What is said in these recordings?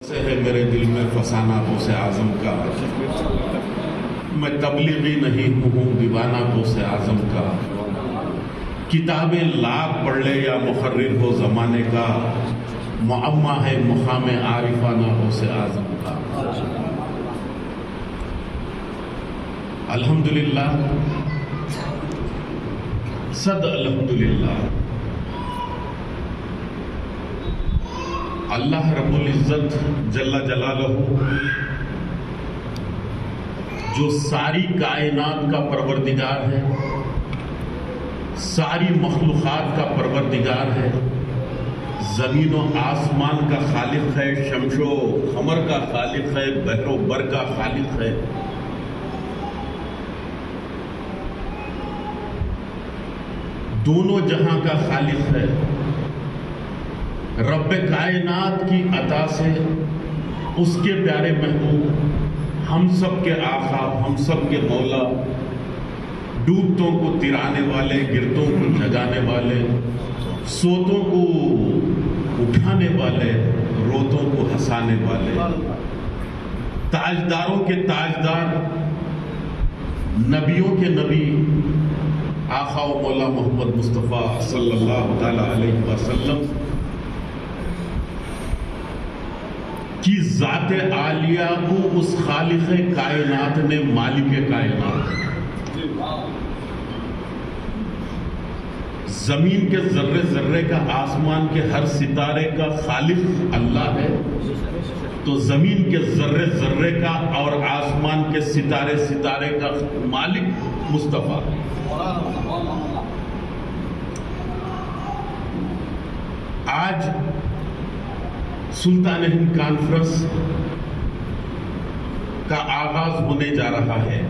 سے ہے میرے دل میں فسانہ غوث اعظم کا، میں تبلیغی نہیں ہوں دیوانہ غوث اعظم کا، کتابیں لاکھ پڑھ لے یا محرر ہو زمانے کا، معمہ ہے مقام عارفانہ غوث اعظم کا۔ الحمدللہ، صد الحمدللہ، اللہ رب العزت جل جلالہ جو ساری کائنات کا پروردگار ہے، ساری مخلوقات کا پروردگار ہے، زمین و آسمان کا خالق ہے، شمس و قمر کا خالق ہے، بحر و بر کا خالق ہے، دونوں جہاں کا خالق ہے، رب کائنات کی عطا سے اس کے پیارے محبوب، ہم سب کے آقا، ہم سب کے مولا، ڈوبتوں کو ترانے والے، گرتوں کو جگانے والے، سوتوں کو اٹھانے والے، روتوں کو ہنسانے والے، تاجداروں کے تاجدار، نبیوں کے نبی، آقا و مولا محمد مصطفیٰ صلی اللہ تعالی علیہ وسلم کی ذات عالیہ کو اس خالق کائنات نے مالک کائنات، زمین کے ذرے ذرے کا، آسمان کے ہر ستارے کا خالق اللہ ہے، تو زمین کے ذرے ذرے کا اور آسمان کے ستارے ستارے کا مالک مصطفیٰ۔ آج سلطان ہند کانفرنس کا آغاز ہونے جا رہا ہے۔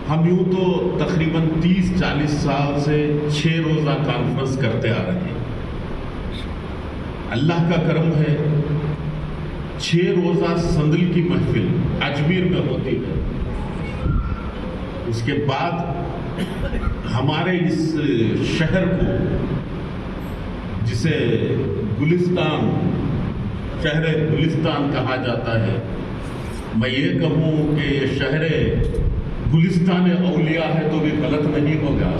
ہم یوں تو تقریباً 30-40 سال سے 6 روزہ کانفرنس کرتے آ رہے ہیں۔ اللہ کا کرم ہے، 6 روزہ سندل کی محفل اجمیر میں ہوتی ہے، اس کے بعد ہمارے اس شہر کو، جسے گلستان، شہر گلستان کہا جاتا ہے، میں یہ کہوں کہ یہ شہر گلستان اولیاء ہے تو بھی غلط نہیں ہوگا۔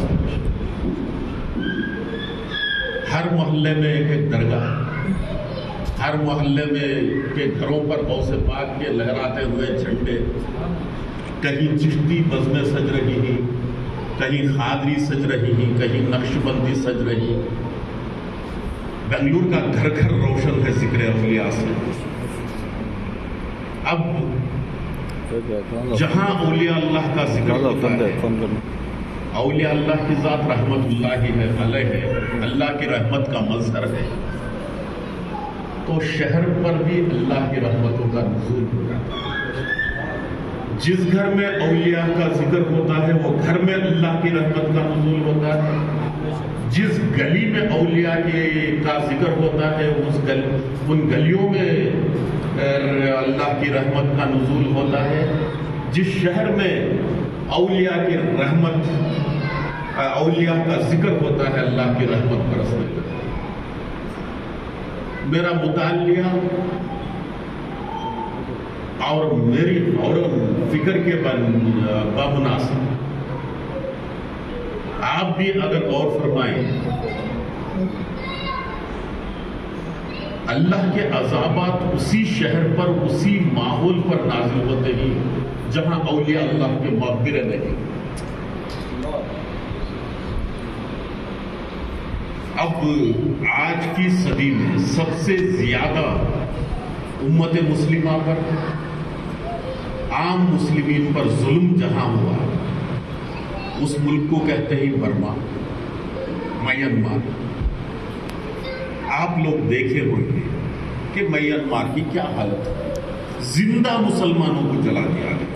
ہر محلے میں ایک درگاہ، ہر محلے میں کے گھروں پر غوث پاک کے لہراتے ہوئے جھنڈے، کہیں چشتی بزمیں سج رہی ہیں، کہیں خادری سج رہی ہیں، کہیں نقش بندی سج رہی۔ بنگلور کا گھر گھر روشن ہے ذکر اولیاء سے۔ اب جہاں اولیاء اللہ کا ذکر ہوتا ہے، اولیاء اللہ کی ذات رحمت اللہ ہے، علیہ ہے، اللہ کی رحمت کا مظہر ہے، تو شہر پر بھی اللہ کی رحمتوں کا نزول ہو جاتا ہے۔ جس گھر میں اولیاء کا ذکر ہوتا ہے وہ گھر میں اللہ کی رحمت کا نزول ہوتا ہے، جس گلی میں اولیاء کا ذکر ہوتا ہے ان گلیوں میں اللہ کی رحمت کا نزول ہوتا ہے، جس شہر میں اولیاء کی رحمت، اولیاء کا ذکر ہوتا ہے، اللہ کی رحمت برسنے لگتی ہے۔ میرا مطالعہ اور میری فکر کے بمناسب آپ بھی اگر غور فرمائیں، اللہ کے عذابات اسی شہر پر، اسی ماحول پر نازل ہوتے ہیں جہاں اولیاء اللہ کے مغفرے نہیں۔ اب آج کی صدی میں سب سے زیادہ امت مسلمہ پر، عام مسلمین پر ظلم جہاں ہوا، اس ملک کو کہتے ہیں برما، میانمار۔ آپ لوگ دیکھے ہوں گے کہ میانمار کی کیا حالت ہے، زندہ مسلمانوں کو جلا دیا گیا،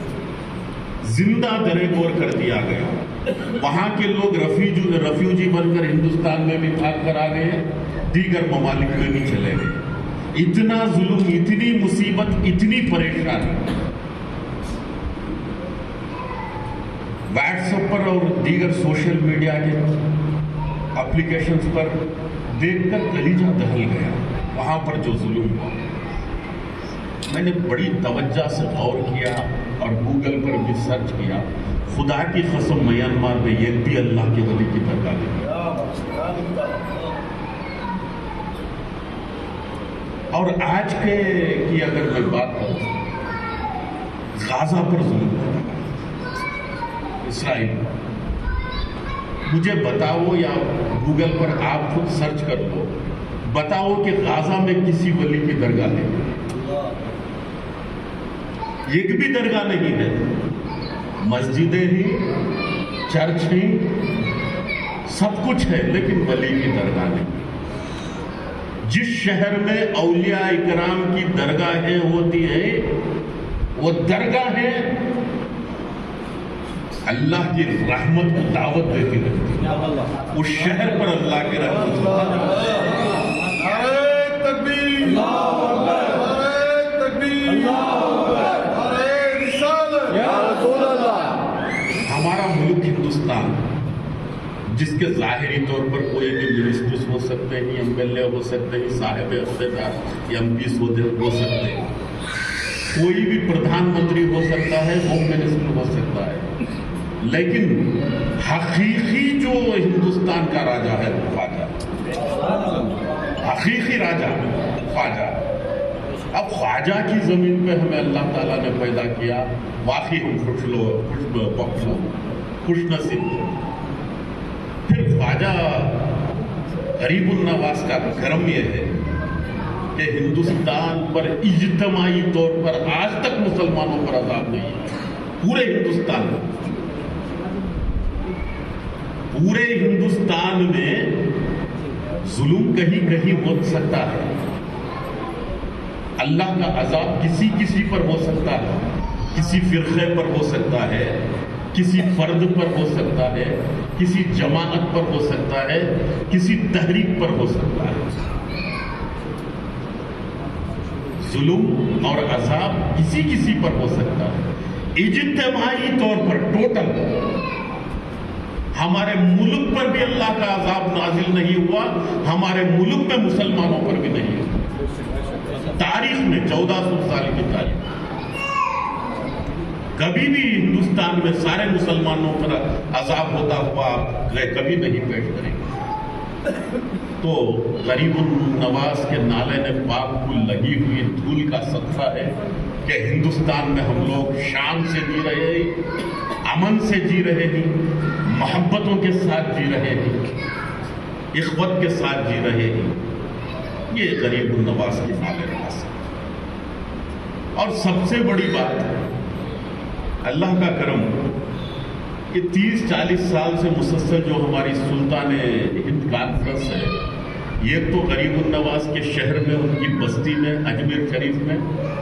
زندہ درے گور کر دیا گیا، وہاں کے لوگ ریفیوجی بن کر ہندوستان میں بھی بھاگ کر آ گئے، دیگر ممالک میں بھی چلے گئے۔ اتنا ظلم، اتنی مصیبت، اتنی پریشانی واٹس ایپ پر اور دیگر سوشل میڈیا کے اپلیکیشنز پر دیکھ کر کلیجہ دہل گیا۔ وہاں پر جو ظلم ہوا، میں نے بڑی توجہ سے غور کیا اور گوگل پر بھی سرچ کیا. خدا کی قسم میانمار میں ایک بھی اللہ کے ولی کی درگاہ نہیں. اور آج کی اگر میں بات کروں، غازہ پر ظلم ہوتا ہے اسرائیل. مجھے بتاؤ، یا گوگل پر آپ خود سرچ کر لو، بتاؤ کہ غازہ میں کسی ولی کی درگاہ ہے؟ ایک بھی درگاہ نہیں ہے. مسجدیں ہی، چرچ ہی، سب کچھ ہے، لیکن ولی کی درگاہ نہیں. جس شہر میں اولیاء اکرام کی درگاہیں ہوتی ہیں، وہ درگاہیں اللہ کی رحمت کو دعوت دیتی رہتی ہیں. اس شہر پر اللہ کی رحمت ہمارا ملک ہندوستان، جس کے ظاہری طور پر کوئی بھی منسٹرز ہو سکتے ہیں، ایم ایل اے ہو سکتے ہیں، صاحب اقتدار ایم پیز ہو سکتے ہیں، کوئی بھی پردھان منتری ہو سکتا ہے، ہوم منسٹر ہو سکتا ہے، لیکن حقیقی جو ہندوستان کا راجا ہے وہ خواجہ، حقیقی راجا خواجہ. اب خواجہ کی زمین پہ ہمیں اللہ تعالیٰ نے پیدا کیا، واقعی ہم خوش نصیب. پھر خواجہ غریب النواز کا کرم یہ ہے کہ ہندوستان پر اجتماعی طور پر آج تک مسلمانوں پر عذاب نہیں ہے. پورے ہندوستان میں ظلم کہیں کہیں ہو سکتا ہے. اللہ کا عذاب کسی پر ہو سکتا ہے، کسی فرقے پر ہو سکتا ہے، کسی فرد پر ہو سکتا ہے، کسی جماعت پر ہو سکتا ہے، کسی تحریک پر ہو سکتا ہے. ظلم اور عذاب کسی پر ہو سکتا ہے. اجتماعی طور پر ٹوٹل ہمارے ملک پر بھی اللہ کا عذاب نازل نہیں ہوا، ہمارے ملک میں مسلمانوں پر بھی نہیں ہوا. تاریخ میں 1400 سال کی تاریخ کبھی بھی ہندوستان میں سارے مسلمانوں پر عذاب ہوتا ہوا کبھی نہیں پیش کریں گے. تو غریب النواز کے نالے پاک کو لگی ہوئی دھول کا صدقہ ہے کہ ہندوستان میں ہم لوگ شان سے جی رہے ہیں، امن سے جی رہے ہیں، محبتوں کے ساتھ جی رہے ہیں، اخوت کے ساتھ جی رہے ہیں. یہ غریب النواز کی نالے نواز. اور سب سے بڑی بات اللہ کا کرم کہ 30-40 سال سے مسلسل جو ہماری سلطان ہند کانفرنس ہے، یہ تو غریب النواز کے شہر میں، ان کی بستی میں، اجمیر شریف میں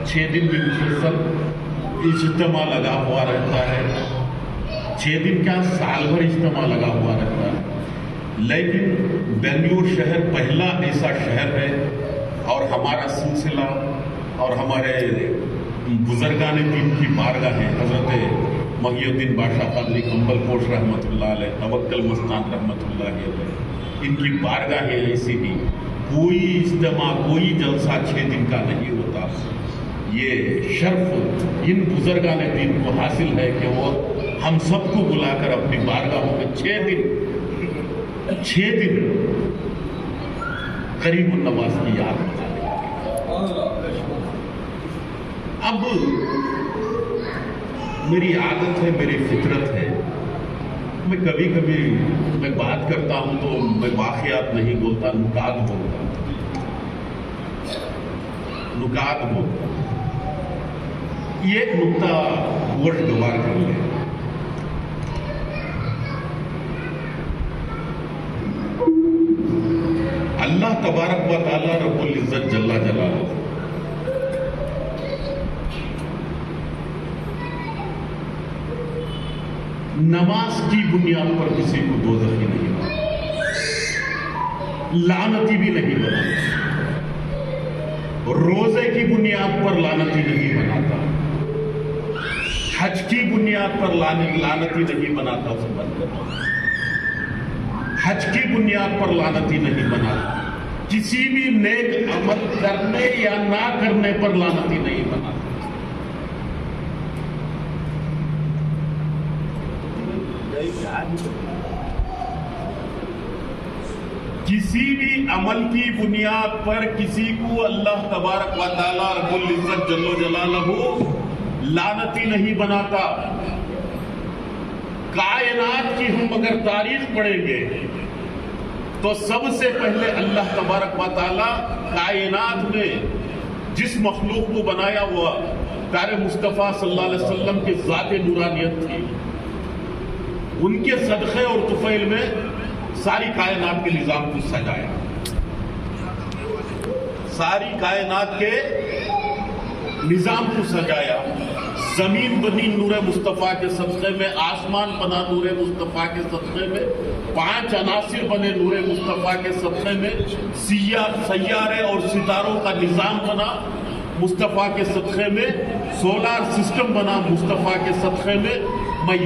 6 دن بھی مسلسل اجتماع لگا ہوا رہتا ہے. 6 دن کیا، سال بھر اجتماع لگا ہوا رہتا ہے. لیکن بنگلور شہر پہلا ایسا شہر ہے، اور ہمارا سلسلہ اور ہمارے بزرگان دین کی بارگاہ ہیں، حضرت محی الدین بادشاہ قادری کمبل پوش رحمۃ اللہ علیہ، توکل مستان رحمۃ اللہ علیہ، ان کی بارگاہ ایسی ہی کوئی اجتماع، کوئی جلسہ 6 دن کا نہیں ہوتا. یہ شرف ان بزرگان دین کو حاصل ہے کہ وہ ہم سب کو بلا کر اپنی بارگاہوں میں 6 دن غریب النواز کی یاد بتا دیں. اب میری عادت ہے، میری فطرت ہے، میں کبھی میں بات کرتا ہوں تو میں واقعات نہیں بولتا، نکات بولتا ہوں. یہ ایک نکتہ گوار کر لیں. اللہ تبارک و تعالی رب العزت جل جلالہ نماز کی بنیاد پر کسی کو دوزخی نہیں بنا، لعنتی بھی نہیں بناتا. روزے کی بنیاد پر لعنتی نہیں بناتا، حج کی بنیاد پر لعنتی نہیں بناتا. اسے بند کرتا، حج کی بنیاد پر لعنتی نہیں بناتا، کسی بھی نیک عمل کرنے یا نہ کرنے پر لعنتی نہیں بنا. کسی بھی عمل کی بنیاد پر کسی کو اللہ تبارک و تعالیٰ رب العزت جل جلالہ لعنتی نہیں بناتا. کائنات کی ہم اگر تاریخ پڑھیں گے تو سب سے پہلے اللہ تبارک و تعالیٰ کائنات میں جس مخلوق کو بنایا ہوا پیارے مصطفیٰ صلی اللہ علیہ وسلم کی ذات نورانیت تھی. ان کے صدقے اور طفیل میں ساری کائنات کے نظام کو سجایا. ساری کائنات کے نظام کو سجایا. زمین بنی نور مصطفیٰ کے صدقے میں، آسمان بنا نور مصطفیٰ کے صدقے میں، 5 عناصر بنے نور مصطفیٰ کے صدقے میں، سیارے اور ستاروں کا نظام بنا مصطفیٰ کے صدقے میں، سولار سسٹم بنا مصطفیٰ کے صدقے میں،